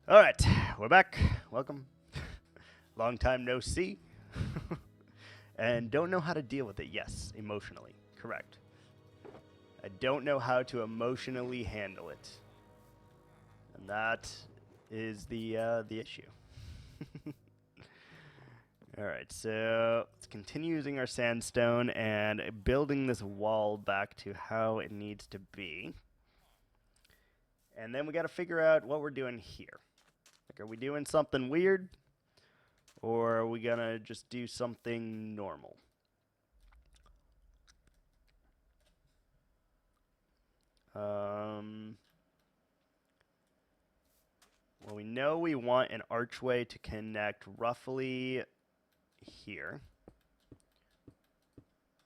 All right, we're back. Welcome. Long time no see. And don't know how to deal with it. Yes, emotionally. Correct. I don't know how to emotionally handle it. And that is the issue. All right, so let's continue using our sandstone and building this wall back to how it needs to be. And then we got to figure out what we're doing here. Like, are we doing something weird? Or are we gonna just do something normal? Well, we know we want an archway to connect roughly here.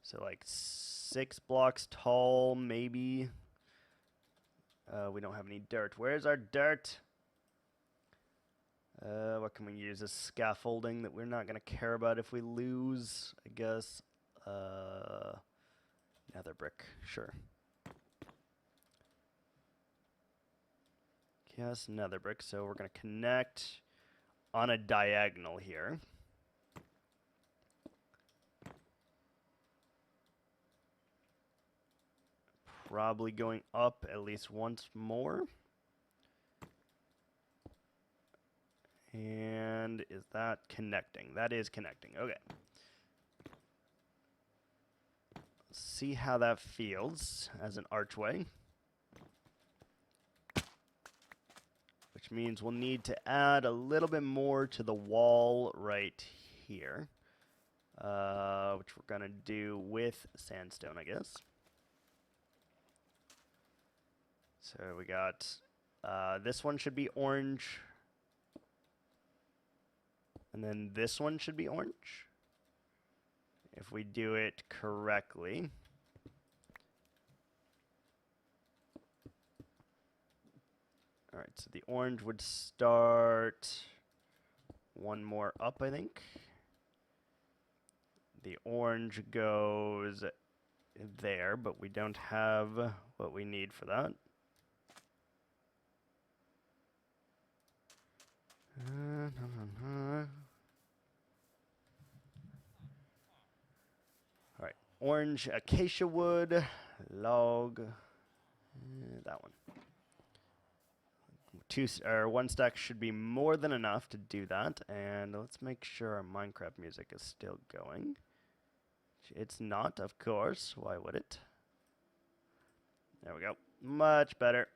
So like 6 blocks tall, maybe. We don't have any dirt. Where's our dirt? What can we use as scaffolding that we're not going to care about if we lose? I guess nether brick. Sure. Yes, nether brick. So we're going to connect on a diagonal here. Probably going up at least once more. And is that connecting? That is connecting. Okay. Let's see how that feels as an archway. Which means we'll need to add a little bit more to the wall right here. Which we're going to do with sandstone, I guess. So we got this one should be orange. And then this one should be orange. If we do it correctly. All right, so the orange would start one more up, I think. The orange goes there, but we don't have what we need for that. All right, orange acacia wood, log, that one. One stack should be more than enough to do that. And let's make sure our Minecraft music is still going. It's not, of course. Why would it? There we go. Much better.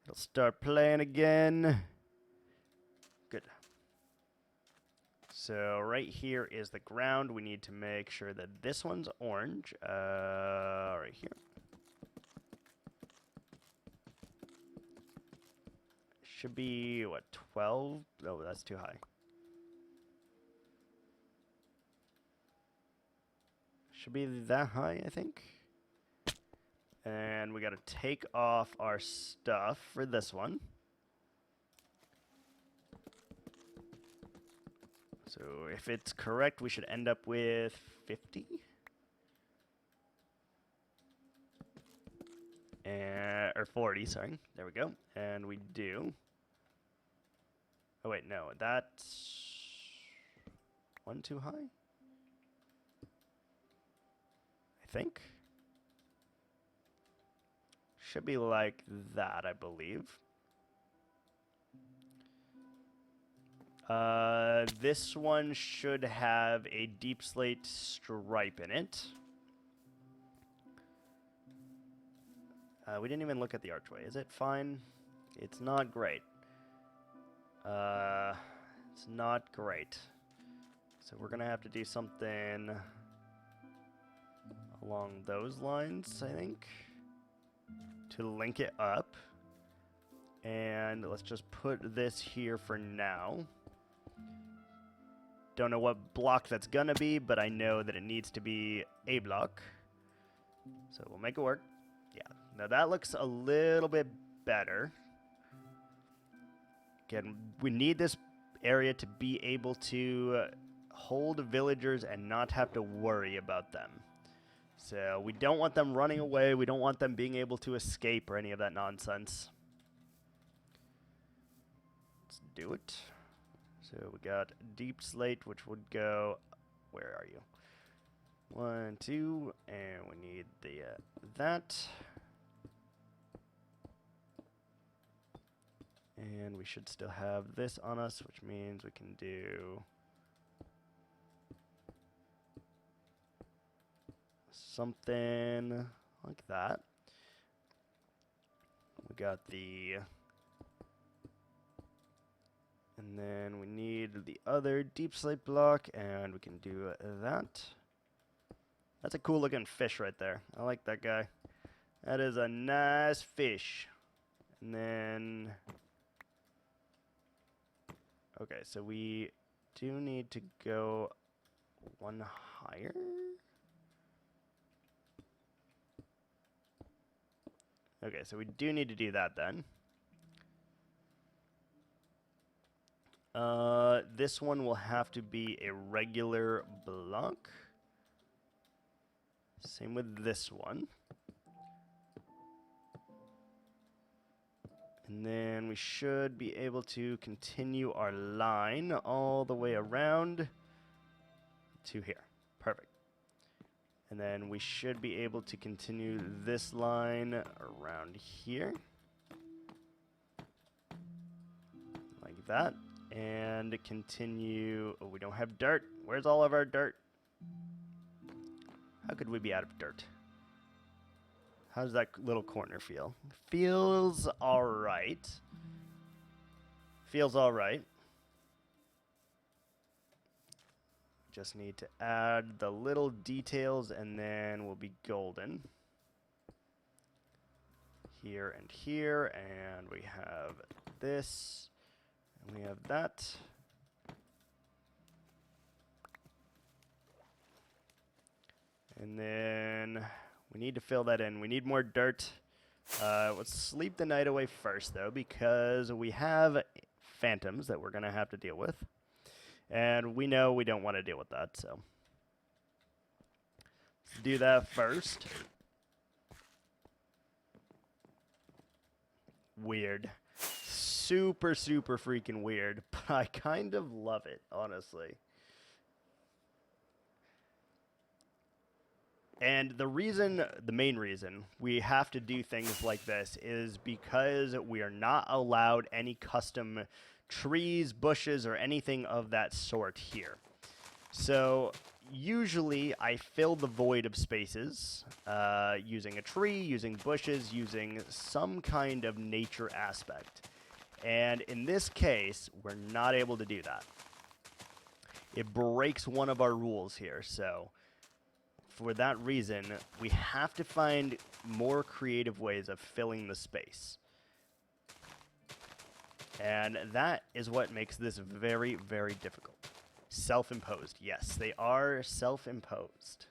It'll start playing again. Good. So right here is the ground. We need to make sure that this one's orange. Right here. Should be, what, 12? Oh, that's too high. Should be that high, I think. And we got to take off our stuff for this one. So if it's correct, we should end up with 50. Or 40, sorry. There we go. And we do. Oh, wait, no. That's one too high? I think. Should be like that, I believe. This one should have a deep slate stripe in it. We didn't even look at the archway. Is it fine? It's not great. It's not great. So we're going to have to do something along those lines, I think, to link it up. And let's just put this here for now. Don't know what block that's going to be, but I know that it needs to be a block. So we'll make it work. Yeah. Now that looks a little bit better. Again, we need this area to be able to hold villagers and not have to worry about them. So we don't want them running away. We don't want them being able to escape or any of that nonsense. let's do it. So we got deep slate, which would go, where are you? 1, 2, and we need the that. And we should still have this on us, which means we can do something like that. We got the, and then we need the other deep slate block, and we can do that. That's a cool looking fish right there. I like that guy. That is a nice fish. And then, okay, so we do need to go one higher. Okay, so we do need to do that then. This one will have to be a regular block. Same with this one. And then we should be able to continue our line all the way around to here. Perfect. And then we should be able to continue this line around here. Like that. And continue. Oh, we don't have dirt. Where's all of our dirt? How could we be out of dirt? How does that little corner feel? Feels alright. Feels alright. Just need to add the little details and then we'll be golden. Here and here, and we have this, and we have that. And then we need to fill that in. We need more dirt. Let's sleep the night away first, though, because we have phantoms that we're going to have to deal with. And we know we don't want to deal with that, so let's do that first. Weird. Super, super freaking weird, but I kind of love it, honestly. And the main reason we have to do things like this is because we are not allowed any custom trees, bushes, or anything of that sort here. So usually I fill the void of spaces using a tree, using bushes, using some kind of nature aspect. And in this case, we're not able to do that. It breaks one of our rules here, so for that reason, we have to find more creative ways of filling the space. And that is what makes this very, very difficult. Self-imposed. Yes, they are self-imposed.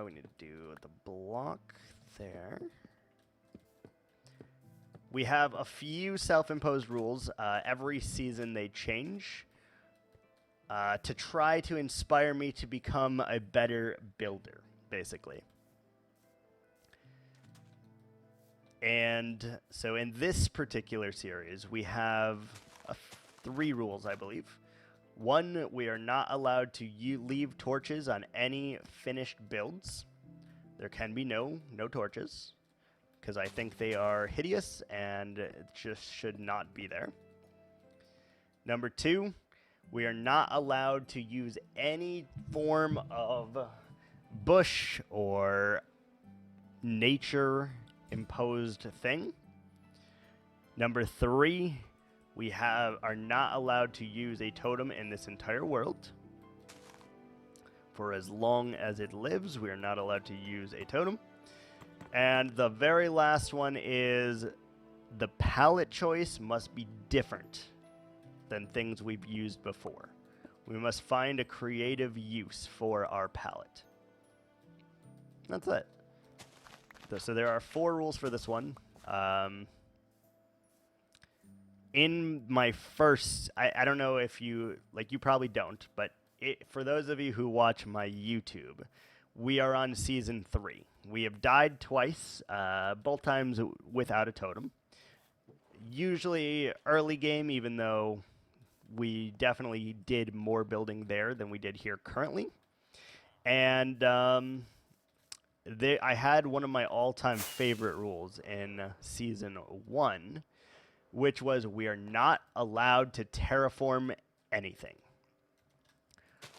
We need to do the block there. We have a few self-imposed rules. Every season they change to try to inspire me to become a better builder, basically. And so in this particular series, we have 3 rules, I believe. 1, we are not allowed to leave torches on any finished builds. There can be no torches, because I think they are hideous and it just should not be there. Number 2, we are not allowed to use any form of bush or nature imposed thing. Number 3, we are not allowed to use a totem in this entire world. For as long as it lives, we are not allowed to use a totem. And the very last one is the palette choice must be different than things we've used before. We must find a creative use for our palette. That's it. So there are 4 rules for this one. In my first, I don't know if you probably don't, but for those of you who watch my YouTube, we are on season 3. We have died twice, both times without a totem. usually early game, even though we definitely did more building there than we did here currently. And I had one of my all-time favorite rules in Season 1, which was we are not allowed to terraform anything.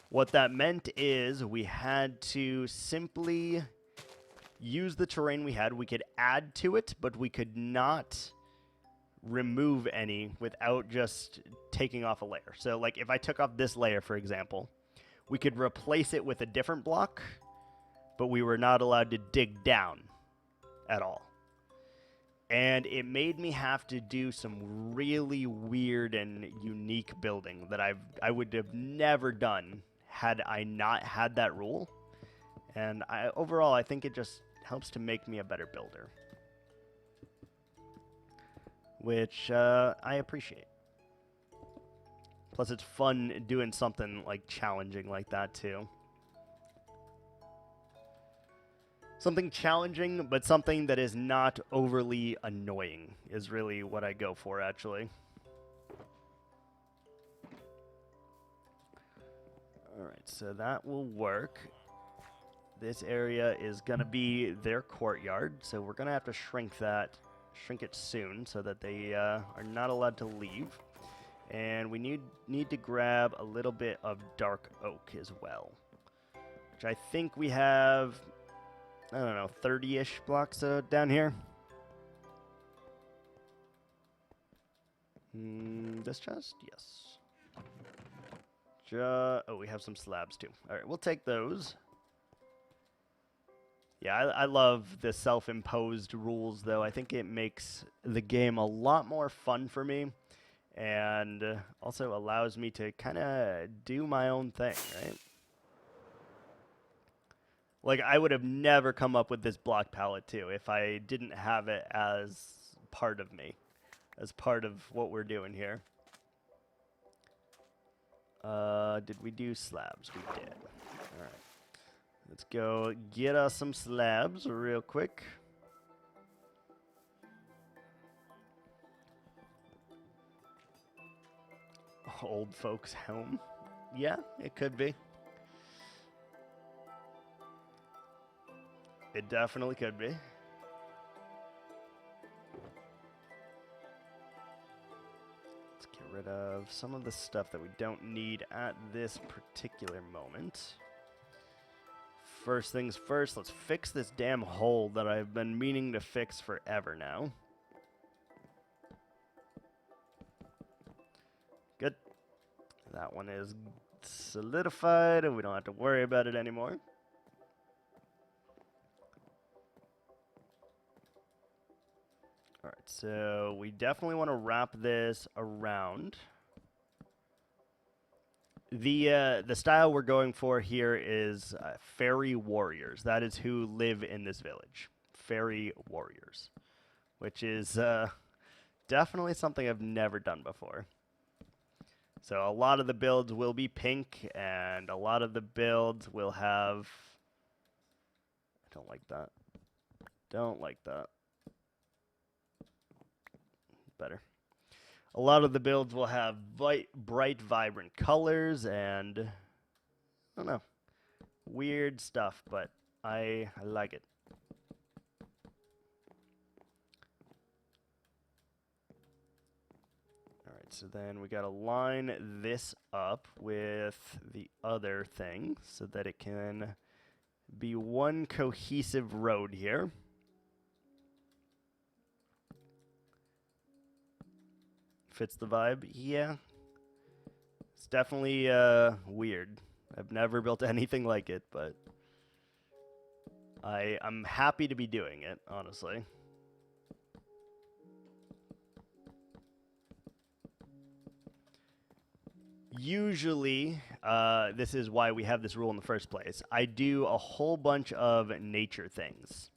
What that meant is we had to simply use the terrain we had. We could add to it, but we could not remove any without just taking off a layer. So like if I took off this layer, for example, we could replace it with a different block, but we were not allowed to dig down at all. And it made me have to do some really weird and unique building that I would have never done had I not had that rule. And overall, I think it just helps to make me a better builder, which I appreciate. Plus, it's fun doing something like challenging like that too. Something challenging, but something that is not overly annoying is really what I go for, actually. Alright, so that will work. This area is going to be their courtyard, so we're going to have to shrink it soon so that they are not allowed to leave. And we need to grab a little bit of dark oak as well, which I think we have, I don't know, 30-ish blocks down here. This chest? Yes. Oh, we have some slabs too. All right, we'll take those. Yeah, I love the self-imposed rules, though. I think it makes the game a lot more fun for me, and also allows me to kind of do my own thing, right? Like, I would have never come up with this block palette, too, if I didn't have it as part of me, as part of what we're doing here. Did we do slabs? We did. All right. Let's go get us some slabs real quick. Old folks' home. Yeah, it could be. It definitely could be. Let's get rid of some of the stuff that we don't need at this particular moment. First things first, let's fix this damn hole that I've been meaning to fix forever now. Good. That one is solidified, and we don't have to worry about it anymore. All right, so we definitely want to wrap this around. The style we're going for here is fairy warriors. That is who live in this village. Fairy warriors, which is definitely something I've never done before. So a lot of the builds will be pink, and a lot of the builds will have... I don't like that. Don't like that. Better. A lot of the builds will have bright, vibrant colors and, I don't know, weird stuff, but I like it. All right, so then we got to line this up with the other thing so that it can be one cohesive road here. Fits the vibe? Yeah. It's definitely weird. I've never built anything like it, but I'm happy to be doing it, honestly. Usually, this is why we have this rule in the first place. I do a whole bunch of nature things.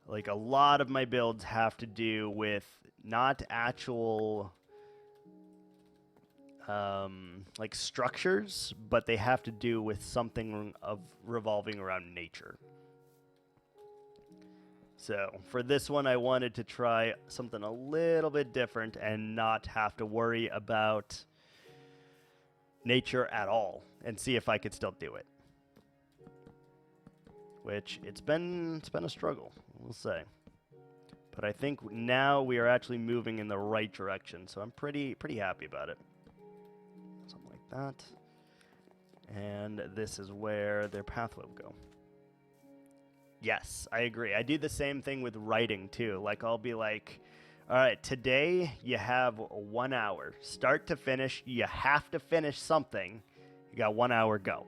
Like, a lot of my builds have to do with not actual like structures, but they have to do with something of revolving around nature. So for this one, I wanted to try something a little bit different and not have to worry about nature at all and see if I could still do it. Which it's been a struggle, we'll say. But I think now we are actually moving in the right direction, so I'm pretty happy about it. Something like that. And this is where their pathway will go. Yes, I agree. I do the same thing with writing too. Like I'll be like, all right, today you have 1 hour. Start to finish, you have to finish something. You got 1 hour, go.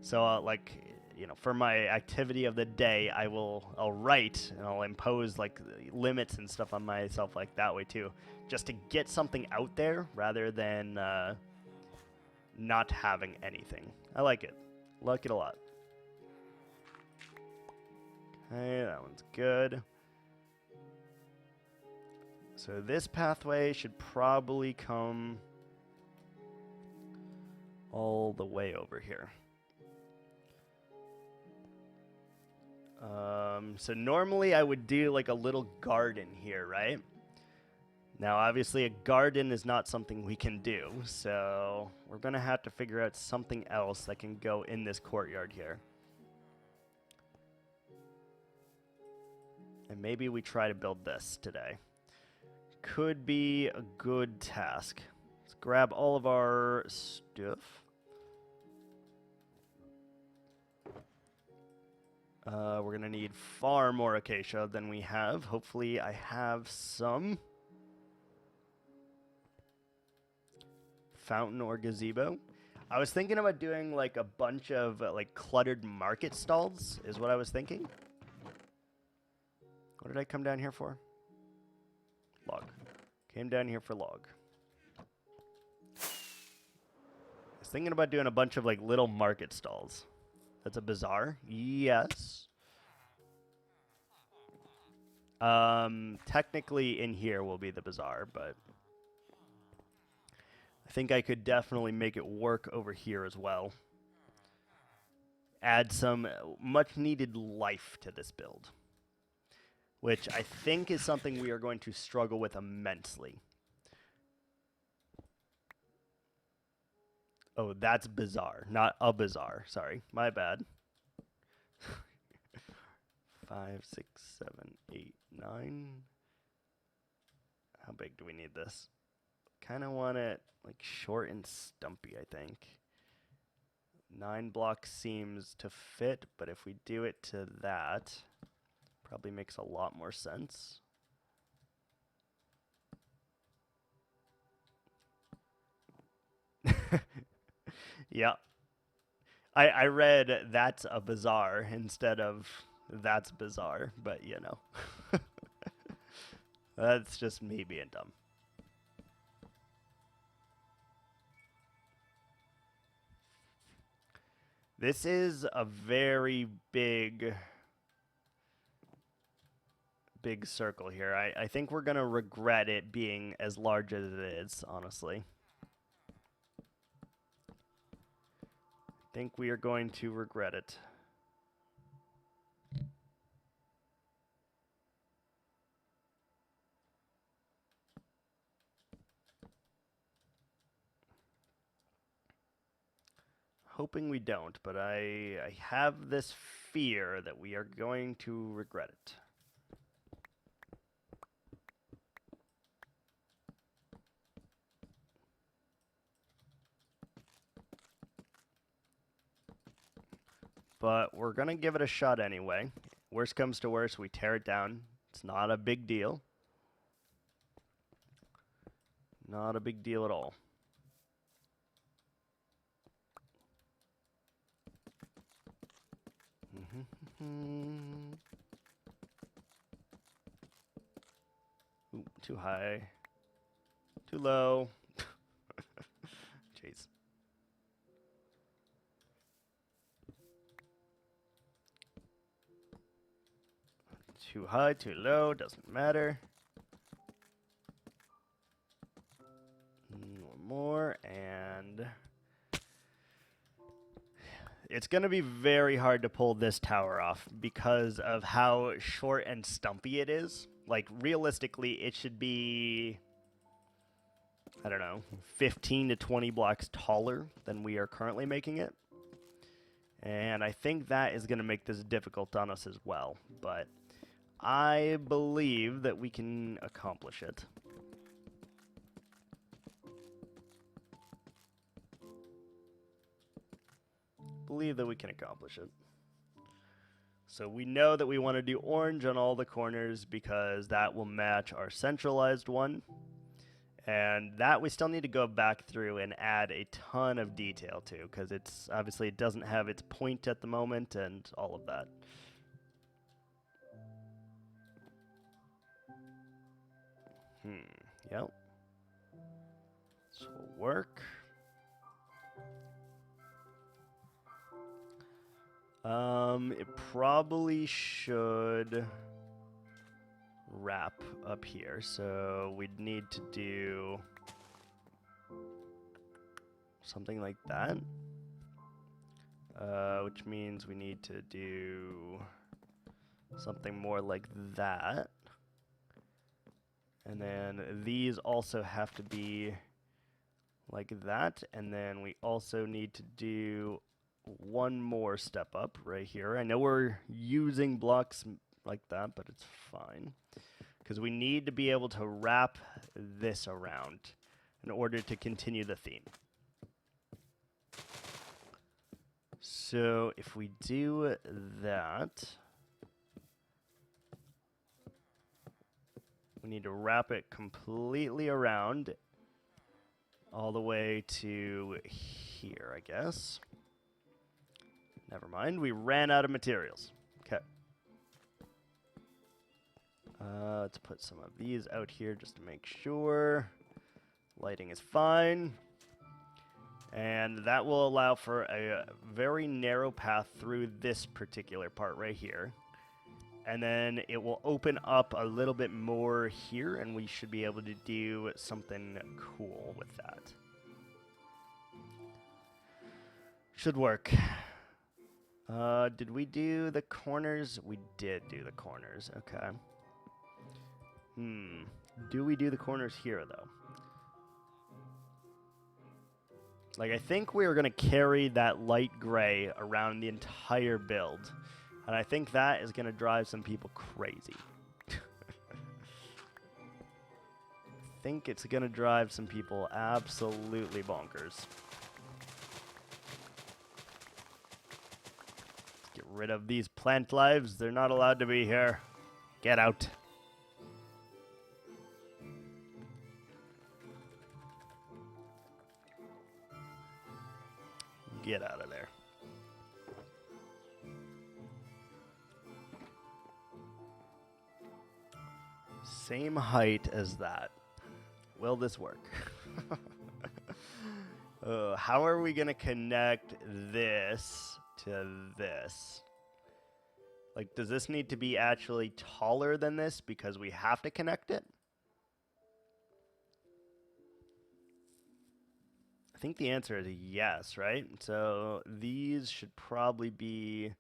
So like, you know, for my activity of the day, I'll write and I'll impose like limits and stuff on myself like that way too, just to get something out there rather than not having anything. I like it. Like it a lot. Okay, that one's good. So this pathway should probably come all the way over here. So normally I would do like a little garden here, right? Now, obviously, a garden is not something we can do, so we're going to have to figure out something else that can go in this courtyard here. And maybe we try to build this today. Could be a good task. Let's grab all of our stuff. We're going to need far more acacia than we have. Hopefully I have some. Fountain or gazebo. I was thinking about doing like a bunch of like cluttered market stalls is what I was thinking. What did I come down here for? Log. Came down here for log. I was thinking about doing a bunch of like little market stalls. That's a bazaar? Yes. Technically in here will be the bazaar, but I think I could definitely make it work over here as well. Add some much needed life to this build, which I think is something we are going to struggle with immensely. Oh, that's bizarre, not a bazaar. Sorry, my bad. 5, 6, 7, 8, 9. How big do we need this? Kind of want it like short and stumpy, I think. 9 blocks seems to fit, but if we do it to that, probably makes a lot more sense. Yeah. I read that's a bazaar instead of that's bizarre, but you know. That's just me being dumb. This is a very big circle here. I think we're going to regret it being as large as it is, honestly. I think we are going to regret it. Hoping we don't, but I have this fear that we are going to regret it. But we're going to give it a shot anyway. Worst comes to worst, we tear it down. It's not a big deal. Not a big deal at all. Ooh, too high. Too low. Jeez. Too high, too low, doesn't matter. One more, and It's going to be very hard to pull this tower off because of how short and stumpy it is. Like, realistically, it should be, I don't know, 15 to 20 blocks taller than we are currently making it. And I think that is going to make this difficult on us as well. But I believe that we can accomplish it. Believe that we can accomplish it. So we know that we want to do orange on all the corners because that will match our centralized one. And that we still need to go back through and add a ton of detail to, because it's obviously it doesn't have its point at the moment and all of that. Yep. This will work. It probably should wrap up here, so we'd need to do something like that, which means we need to do something more like that, and then these also have to be like that, and then we also need to do one more step up right here. I know we're using blocks like that, but it's fine, because we need to be able to wrap this around in order to continue the theme. So if we do that, we need to wrap it completely around all the way to here, I guess. Never mind, we ran out of materials. Okay. Let's put some of these out here just to make sure. Lighting is fine. And that will allow for a very narrow path through this particular part right here. And then it will open up a little bit more here, and we should be able to do something cool with that. Should work. Did we do the corners? We did do the corners. Okay. Do we do the corners here, though? Like, I think we are going to carry that light gray around the entire build. And I think that is going to drive some people crazy. I think it's going to drive some people absolutely bonkers. Get rid of these plant lives. They're not allowed to be here. Get out. Get out of there. Same height as that. Will this work? How are we going to connect this to this? Like, does this need to be actually taller than this because we have to connect it? I think the answer is yes, right? So these should probably be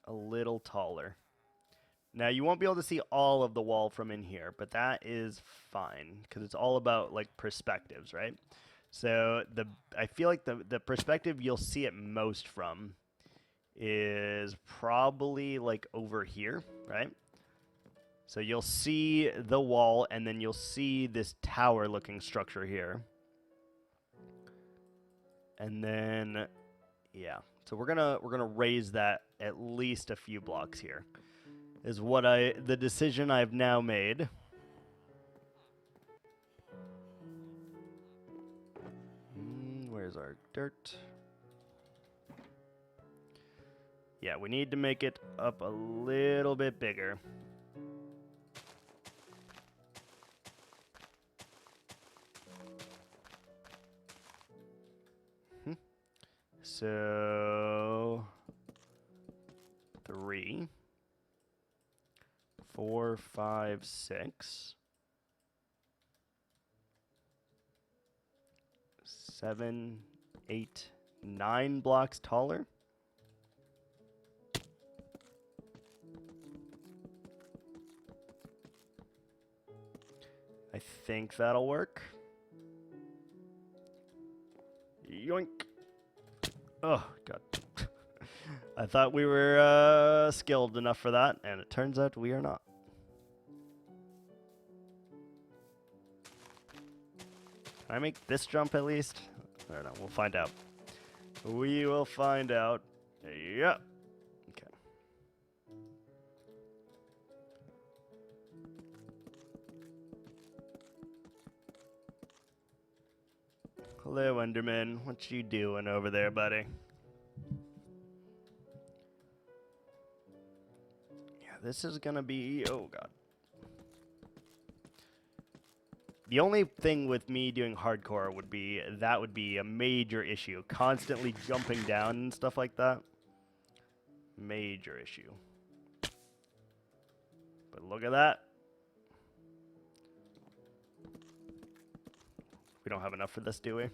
a little taller. Now, you won't be able to see all of the wall from in here, but that is fine because it's all about, like, perspectives, right? So I feel like the perspective you'll see it most from is probably, like, over here, right? So you'll see the wall, and then you'll see this tower-looking structure here. And then, yeah. So we're gonna raise that at least a few blocks here. Is what the decision I've now made. Where's our dirt? Yeah, we need to make it up a little bit bigger. So 3, 4, 5, 6, 7, 8, 9 blocks taller. I think that'll work. Yoink. Oh, God. I thought we were skilled enough for that, and it turns out we are not. Can I make this jump at least? I don't know. We'll find out. We will find out. Yep. Okay. Hello, Enderman. What you doing over there, buddy? Yeah, this is gonna be... Oh, God. The only thing with me doing hardcore would be... That would be a major issue. Constantly jumping down and stuff like that. Major issue. But look at that. We don't have enough for this, do we?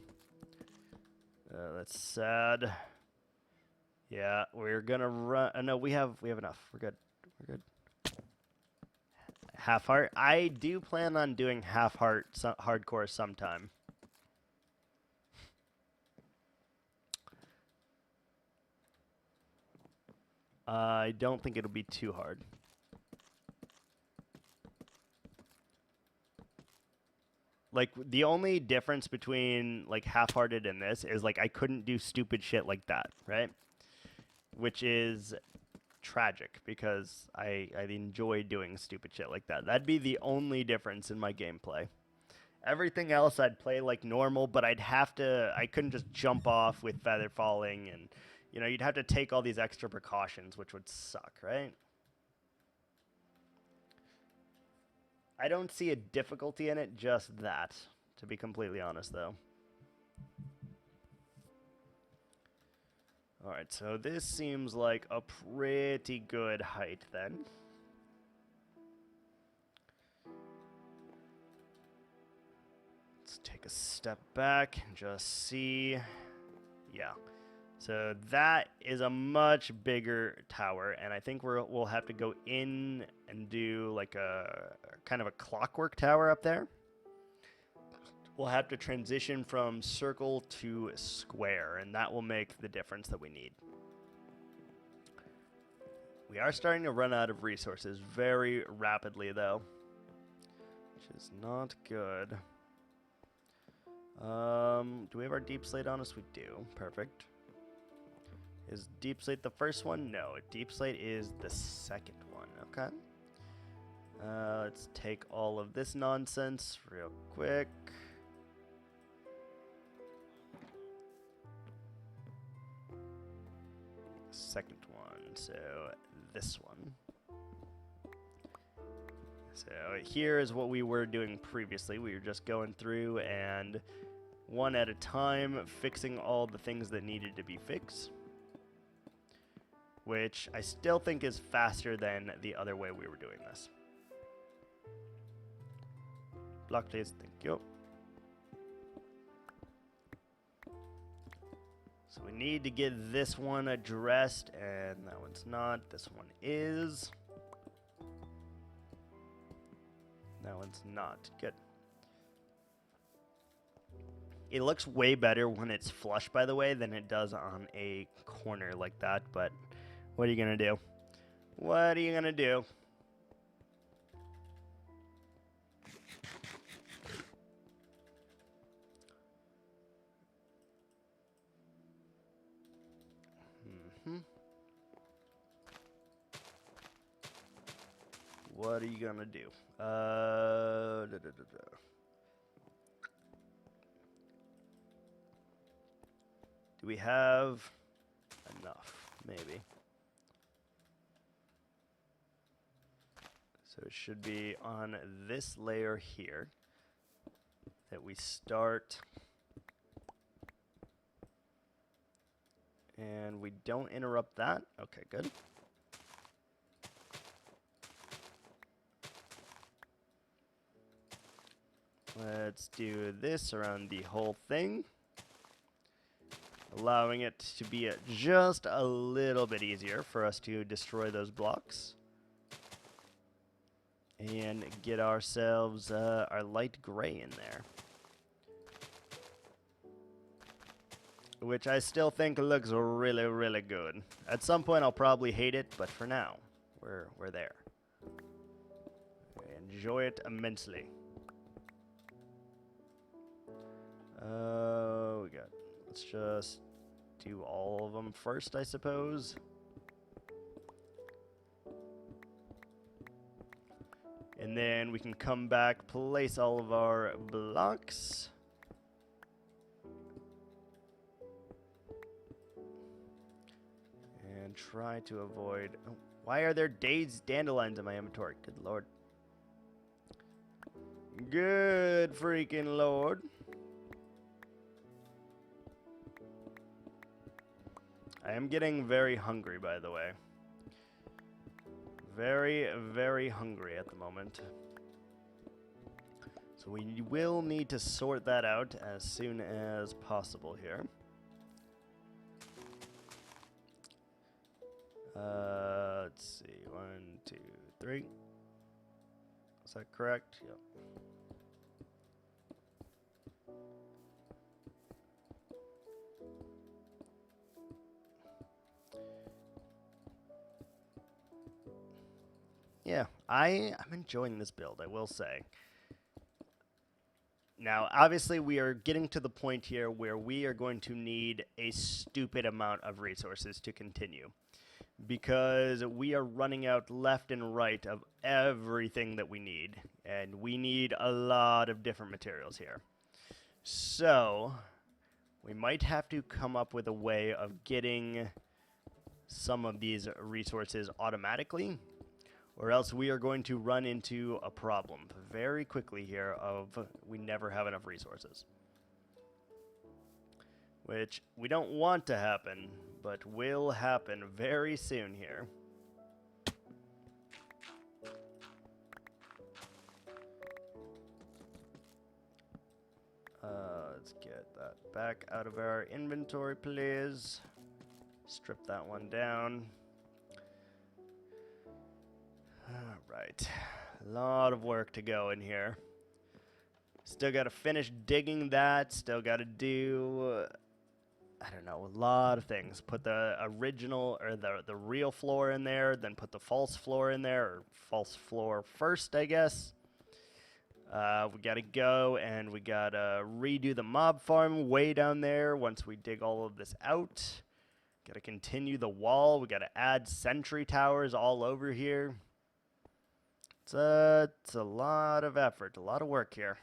That's sad. Yeah, we're gonna run. No, we have enough. We're good. We're good. Half heart. I do plan on doing half heart hardcore sometime. I don't think it'll be too hard. Like, the only difference between, like, half-hearted and this is, like, I couldn't do stupid shit like that, right? Which is tragic, because I enjoy doing stupid shit like that. That'd be the only difference in my gameplay. Everything else I'd play like normal, but I couldn't just jump off with feather falling, and, you know, you'd have to take all these extra precautions, which would suck, right? I don't see a difficulty in it, just that, to be completely honest, though. Alright, so this seems like a pretty good height, then. Let's take a step back and just see. Yeah. So that is a much bigger tower, and I think we'll have to go in and do like a kind of a clockwork tower up there. We'll have to transition from circle to square, and that will make the difference that we need. We are starting to run out of resources very rapidly, though, which is not good. Do we have our deep slate on us? We do. Perfect. Is deep slate the first one? No, deep slate is the second one. Okay. Let's take all of this nonsense real quick. Second one, so this one. So here is what we were doing previously. We were just going through and one at a time fixing all the things that needed to be fixed, which I still think is faster than the other way we were doing this. Block please, thank you. So we need to get this one addressed, and that one's not. This one is. That one's not. Good. It looks way better when it's flush, by the way, than it does on a corner like that, but what are you going to do? What are you going to do? What are you going to do? Do we have enough? Maybe. So it should be on this layer here that we start. And we don't interrupt that. Okay, good. Let's do this around the whole thing. allowing it to be just a little bit easier for us to destroy those blocks and get ourselves our light gray in there, which I still think looks really, really good. At some point I'll probably hate it, but for now, we're there. I enjoy it immensely. Let's just do all of them first, I suppose. And then we can come back, place all of our blocks. And try to avoid... Oh, why are there dazed dandelions in my inventory? Good lord. Good freaking lord. I am getting very hungry, by the way. Very, very hungry at the moment. So we will need to sort that out as soon as possible here. Let's see. 1, 2, 3. Is that correct? Yep. Yeah, I'm enjoying this build, I will say. Now, obviously, we are getting to the point here where we are going to need a stupid amount of resources to continue, because we are running out left and right of everything that we need, and we need a lot of different materials here. So, we might have to come up with a way of getting some of these resources automatically, or else we are going to run into a problem very quickly here of we never have enough resources. Which we don't want to happen, but will happen very soon here. Let's get that back out of our inventory, please. Strip that one down. Alright, a lot of work to go in here. Still got to finish digging that, still got to do, I don't know, a lot of things. Put the original, or the real floor in there, then put the false floor in there, or false floor first, I guess. We got to go and we got to redo the mob farm way down there once we dig all of this out. Got to continue the wall, we got to add sentry towers all over here. It's a lot of effort, a lot of work here,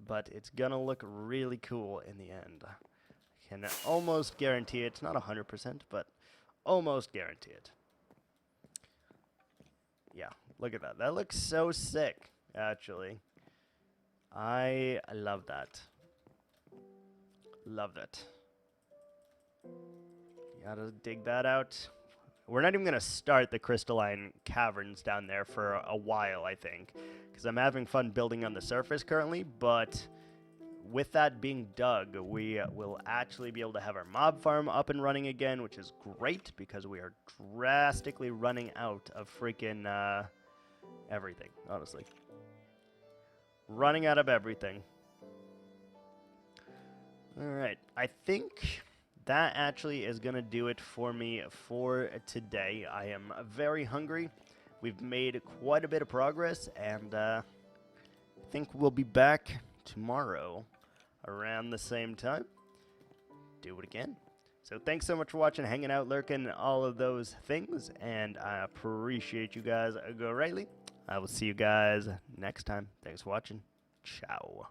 but it's going to look really cool in the end. I can almost guarantee it. It's not 100%, but almost guarantee it. Yeah, look at that. That looks so sick, actually. I love that. Love it. Gotta dig that out. We're not even going to start the crystalline caverns down there for a while, I think, because I'm having fun building on the surface currently, but with that being dug, we will actually be able to have our mob farm up and running again, which is great, because we are drastically running out of freaking everything, honestly. Running out of everything. Alright, I think that actually is going to do it for me for today. I am very hungry. We've made quite a bit of progress, and I think we'll be back tomorrow around the same time. Do it again. So thanks so much for watching, hanging out, lurking, all of those things, and I appreciate you guys greatly. I will see you guys next time. Thanks for watching. Ciao.